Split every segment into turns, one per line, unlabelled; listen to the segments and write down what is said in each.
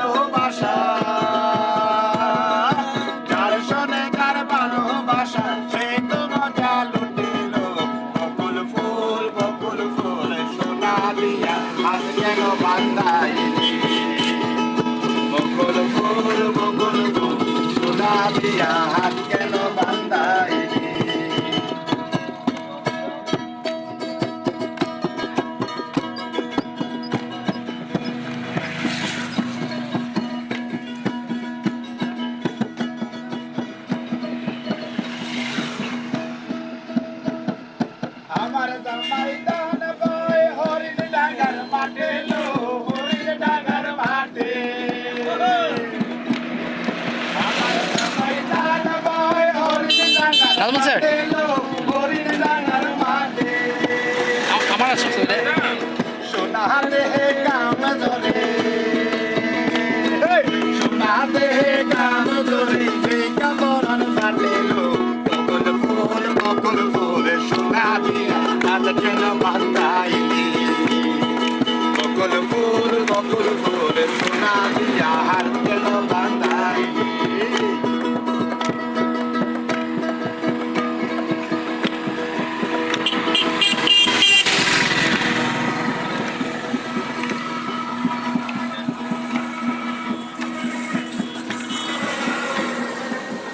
ভালোবাসা, যার শোনে তার ভালোবাসা সে তো মজা লুটিল। বকুল ফুল সোনা দিয়া হাত কেন বান্ধাইলি? বকুল ফুল সোনা দিয়া হাত কেন বান্ধাইলি? আমার জামাই দান বয় হরিণ ডাঙ্গার মাঠে লো, হরিণ ডাঙ্গার মাঠে। আমার জামাই দান বয় হরিণ ডাঙ্গার মাঠে লো, হরিণ ডাঙ্গার মাঠে।
আমার আছে
সোনা দেহে কাম ধরে, সোনা দেহে কাম ধরে কামরণ ফাটে লো। বকুল ফুল সোনা দিয়া হাত কেন বান্ধাইলি? বকুল ফুল সোনা দিয়া হাত কেন বান্ধাইলি?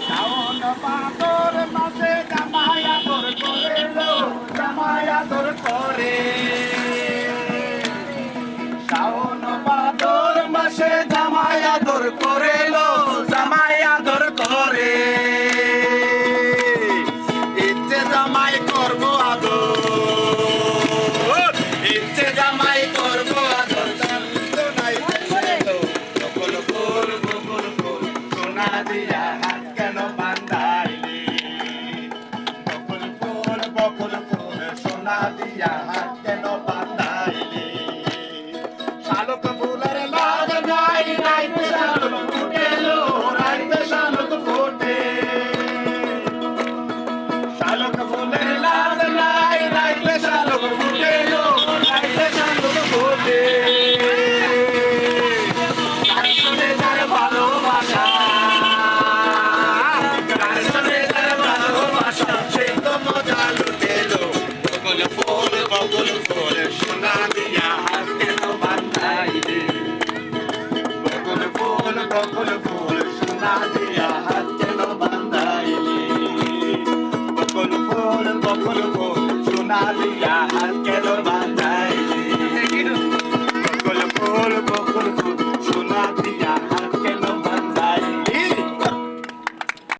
শাওন ভাদর মাসে জামাই আদর করে লো, জামাই আদর করে। শাওন ভাদর মাসে জামাই আদর করে লো, জামাই আদর করে। ইচ্ছে জামাই করবো আদর, ইচ্ছে জামাই করবো আদর। বকুল ফুল সোনা দিয়া হাত কেন বান্ধাইলি? বকুল ফুল সোনা দিয়া হাত কেন বান্ধাইলি? শালুক ফুলের লাগ নাই, রাইতে শালুক ফুটে লো, রাইতে শালুক ফুটে। শালুক ফুলের লাগ নাই, রাইতে শালুক ফুটে লো, রাইতে শালুক ফুটে। তার শুনে তার ভালোবাসা, তার শুনে তার ভালোবাসা সে তো মজা লুটেল। বকুল ফুল সোনা দিয়া হাত কেন বান্ধাইলি? বকুল ফুল সোনা দিয়া হাত কেন বান্ধাইলি? বকুল ফুল সোনা দিয়া হাত